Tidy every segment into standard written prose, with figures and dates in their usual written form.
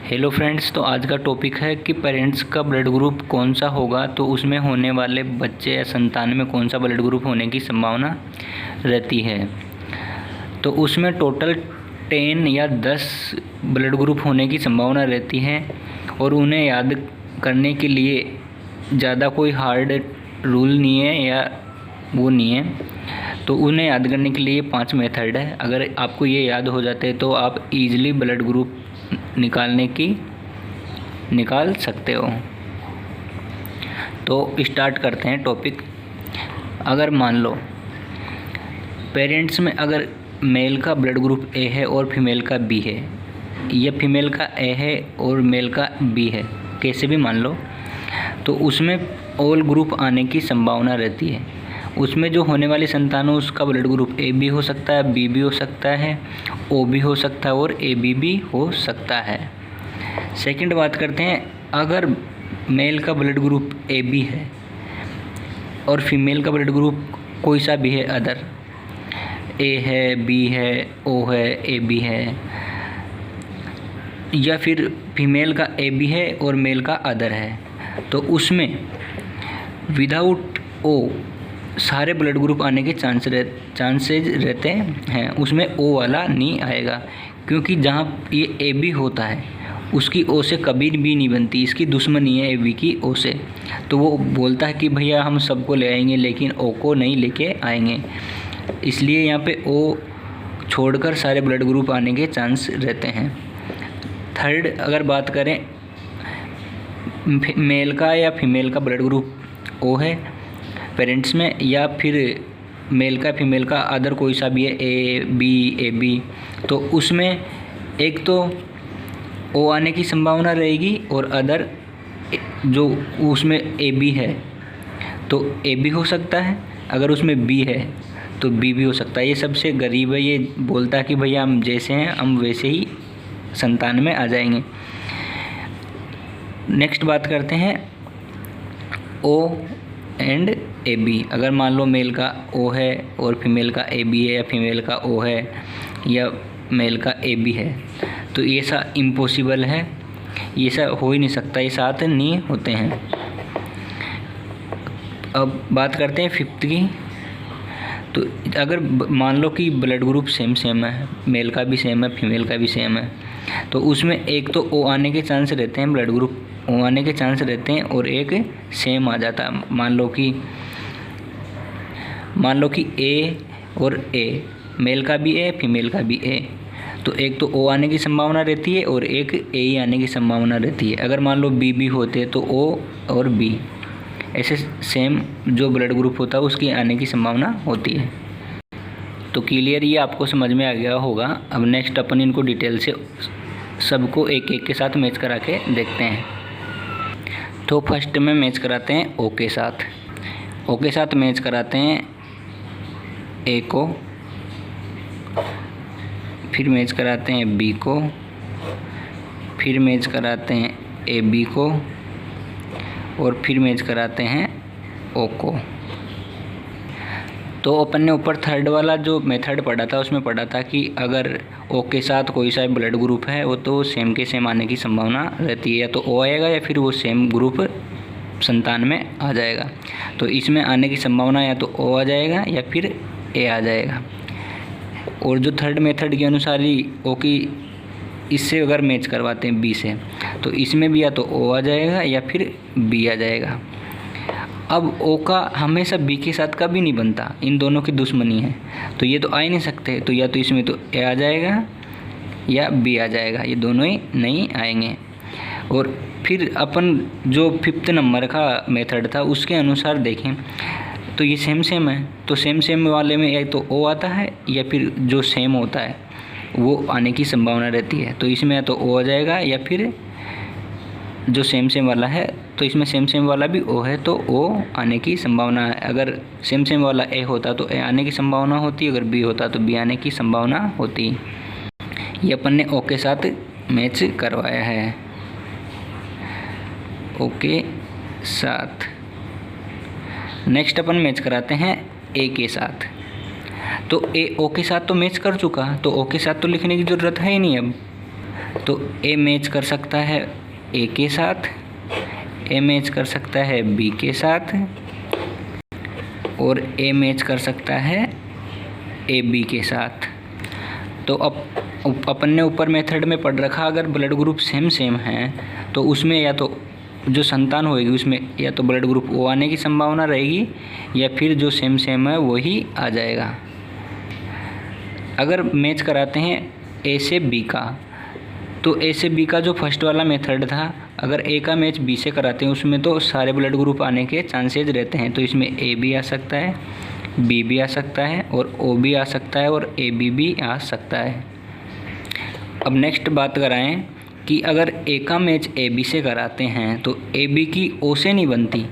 Hello friends, तो आज का टॉपिक है कि पेरेंट्स का ब्लड ग्रुप कौन सा होगा, तो उसमें होने वाले बच्चे या संतान में कौन सा ब्लड ग्रुप होने की संभावना रहती है। तो उसमें टोटल 10 या 10 ब्लड ग्रुप होने की संभावना रहती है और उन्हें याद करने के लिए ज़्यादा कोई हार्ड रूल नहीं है या वो नहीं है। तो उन्हें याद करने के लिए 5 मेथड है। अगर आपको ये याद हो जाते हैं तो आप इजीली ब्लड ग्रुप निकाल सकते हो। तो स्टार्ट करते हैं टॉपिक। अगर मान लो पेरेंट्स में अगर मेल का ब्लड ग्रुप ए है और फीमेल का बी है, या फीमेल का ए है और मेल का बी है, कैसे भी मान लो, तो उसमें ऑल ग्रुप आने की संभावना रहती है। उसमें जो होने वाली संतान हो उसका ब्लड ग्रुप ए भी हो सकता है, बी भी हो सकता है, ओ भी हो सकता है और ए बी भी हो सकता है। सेकंड बात करते हैं, अगर मेल का ब्लड ग्रुप ए बी है और फीमेल का ब्लड ग्रुप कोई सा भी है, अदर ए है, बी है, ओ है, ए बी है, या फिर फीमेल का ए बी है और मेल का अदर है, तो उसमें विदाउट ओ सारे ब्लड ग्रुप आने के चांसेज रहते हैं। उसमें ओ वाला नहीं आएगा, क्योंकि जहाँ ये ए बी होता है उसकी ओ से कभी भी नहीं बनती, इसकी दुश्मनी है ए बी की ओ से। तो वो बोलता है कि भैया हम सबको ले आएंगे लेकिन ओ को नहीं लेके आएंगे, इसलिए यहाँ पे ओ छोड़कर सारे ब्लड ग्रुप आने के चांस रहते हैं। थर्ड, अगर बात करें मेल का या फीमेल का ब्लड ग्रुप ओ है पेरेंट्स में, या फिर मेल का फीमेल का अदर कोई सा भी है, ए बी, तो उसमें एक तो ओ आने की संभावना रहेगी और अदर जो उसमें ए बी है तो ए बी हो सकता है, अगर उसमें बी है तो बी भी हो सकता है। ये सबसे गरीब है, ये बोलता है कि भैया हम जैसे हैं हम वैसे ही संतान में आ जाएंगे। नेक्स्ट बात करते हैं ओ एंड ए बी। अगर मान लो मेल का ओ है और फीमेल का ए बी है, या फीमेल का ओ है या मेल का ए बी है, तो ये सा इम्पॉसिबल है, ये सा हो ही नहीं सकता, ये साथ नहीं होते हैं। अब बात करते हैं फिफ्थ की। तो अगर मान लो कि ब्लड ग्रुप सेम है, मेल का भी सेम है, फीमेल का भी सेम है, तो उसमें एक तो ओ आने के चांस रहते हैं, ब्लड ग्रुप ओ आने के चांस रहते हैं, और एक सेम आ जाता है। मान लो कि ए और ए, मेल का भी ए, फीमेल का भी ए, तो एक तो ओ आने की संभावना रहती है और एक ए ही आने की संभावना रहती है। अगर मान लो बी भी होते तो ओ और बी ऐसे सेम जो ब्लड ग्रुप होता है उसकी आने की संभावना होती है। तो क्लियर, ये आपको समझ में आ गया होगा। अब नेक्स्ट अपन इनको डिटेल से सबको एक एक के साथ मैच करा के देखते हैं। तो फर्स्ट में मैच कराते हैं ओ के साथ। ओ के साथ मैच कराते हैं ए को, फिर मैच कराते हैं बी को, फिर मैच कराते हैं ए बी को, और फिर मैच कराते हैं ओ को। तो अपन ने ऊपर थर्ड वाला जो मेथड पढ़ा था उसमें पढ़ा था कि अगर ओ के साथ कोई सा ब्लड ग्रुप है वो तो सेम के सेम आने की संभावना रहती है, या तो ओ आएगा या फिर वो सेम ग्रुप संतान में आ जाएगा। तो इसमें आने की संभावना या तो ओ आ जाएगा या फिर ए आ जाएगा। और जो थर्ड मेथड के अनुसार ही ओ की इससे अगर मैच करवाते हैं बी से, तो इसमें भी या तो ओ आ जाएगा या फिर बी आ जाएगा। अब ओ का हमेशा बी के साथ कभी नहीं बनता, इन दोनों की दुश्मनी है, तो ये तो आ ही नहीं सकते, तो या तो इसमें तो ए आ जाएगा या बी आ जाएगा, ये दोनों ही नहीं आएंगे। और फिर अपन जो फिफ्थ नंबर का मेथड था उसके अनुसार देखें तो ये सेम है, तो सेम वाले में या तो ओ आता है या फिर जो सेम होता है वो आने की संभावना रहती है। तो इसमें या तो ओ आ जाएगा या फिर जो सेम वाला है, तो इसमें सेम वाला भी ओ है तो ओ आने की संभावना है। अगर सेम वाला ए होता तो ए आने की संभावना होती, अगर बी होता तो बी आने की संभावना होती। ये अपन ने ओ के साथ मैच करवाया है, ओ के साथ। नेक्स्ट अपन मैच कराते हैं ए के साथ। तो ए ओ के साथ तो मैच कर चुका, तो ओ के साथ तो लिखने की ज़रूरत है ही नहीं अब, तो ए मैच कर सकता है ए के साथ, ए मैच कर सकता है बी के साथ, और ए मैच कर सकता है ए बी के साथ। तो अब अपन ने ऊपर मेथड में पढ़ रखा, अगर ब्लड ग्रुप सेम सेम है तो उसमें या तो जो संतान होएगी उसमें या तो ब्लड ग्रुप ओ आने की संभावना रहेगी, या फिर जो सेम सेम है वही आ जाएगा। अगर मैच कराते हैं ए से बी का, तो ए से बी का जो फर्स्ट वाला मेथड था, अगर ए का मैच बी से कराते हैं उसमें तो सारे ब्लड ग्रुप आने के चांसेज रहते हैं। तो इसमें ए भी आ सकता है, बी भी आ सकता है, और ओ भी आ सकता है, और ए बी भी आ सकता है। अब नेक्स्ट बात कराएं कि अगर ए का मैच ए बी से कराते हैं तो ए बी की ओ से नहीं बनती,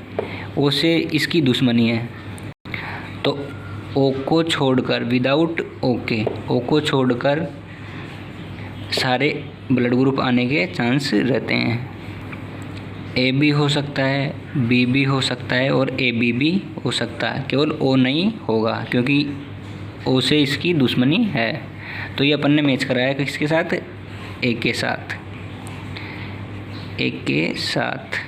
ओ से इसकी दुश्मनी है। तो ओ को छोड़कर, विदाउट ओ के, ओ को छोड़कर सारे ब्लड ग्रुप आने के चांस रहते हैं। ए भी हो सकता है, बी भी हो सकता है, और ए बी भी हो सकता है, केवल ओ नहीं होगा क्योंकि ओ से इसकी दुश्मनी है। तो ये अपन ने मैच कराया किसके साथ? ए के साथ, ए के साथ।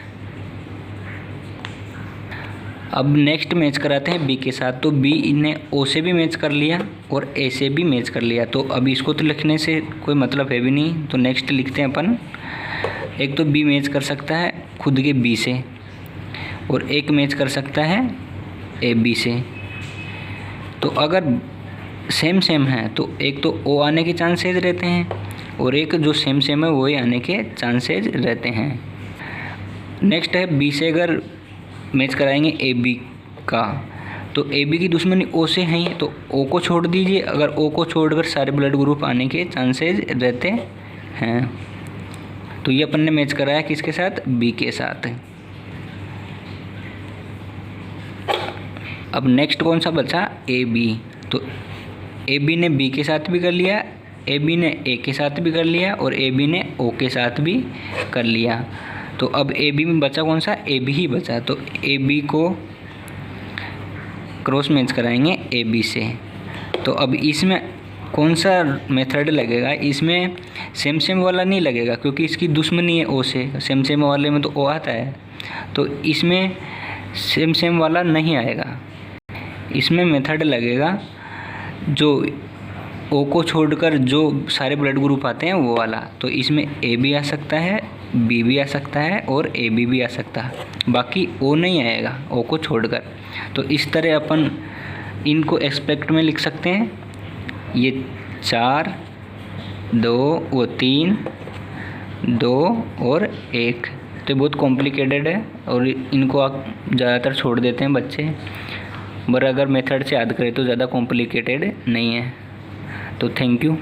अब नेक्स्ट मैच कराते हैं बी के साथ। तो बी ने ओ से भी मैच कर लिया और ए से भी मैच कर लिया, तो अब इसको तो लिखने से कोई मतलब है भी नहीं। तो नेक्स्ट लिखते हैं अपन, एक तो बी मैच कर सकता है खुद के बी से, और एक मैच कर सकता है ए बी से। तो अगर सेम सेम है तो एक तो ओ आने के चांसेज रहते हैं, और एक जो सेम सेम है वही आने के चांसेज रहते हैं। नेक्स्ट है बी से अगर मैच कराएंगे ए बी का, तो ए बी की दुश्मनी ओ से है ही, तो ओ को छोड़ दीजिए। अगर ओ को छोड़कर सारे ब्लड ग्रुप आने के चांसेज रहते हैं। तो ये अपन ने मैच कराया किसके साथ? बी के साथ। अब नेक्स्ट कौन सा बचा? A B. तो ए बी ने बी के साथ भी कर लिया, ए बी ने ए के साथ भी कर लिया, और ए बी ने ओ के साथ भी कर लिया। तो अब ए बी में बचा कौन सा? ए बी ही बचा। तो ए बी को क्रॉस मैच कराएंगे ए बी से। तो अब इसमें कौन सा मेथड लगेगा? इसमें सेम सेम वाला नहीं लगेगा क्योंकि इसकी दुश्मनी है ओ से। सेम सेम वाले में तो ओ आता है, तो इसमें सेम सेम वाला नहीं आएगा। इसमें मेथड लगेगा जो ओ को छोड़कर जो सारे ब्लड ग्रुप आते हैं वो वाला। तो इसमें ए भी आ सकता है, बी भी आ सकता है, और ए बी भी आ सकता है, बाकी ओ नहीं आएगा ओ को छोड़कर। तो इस तरह अपन इनको एक्सपेक्ट में लिख सकते हैं। ये 4, 2 वो 3, 2 और 1। तो बहुत कॉम्प्लिकेटेड है और इनको आप ज़्यादातर छोड़ देते हैं बच्चे, पर अगर मेथड से याद करें तो ज़्यादा कॉम्प्लिकेटेड नहीं है। तो थैंक यू।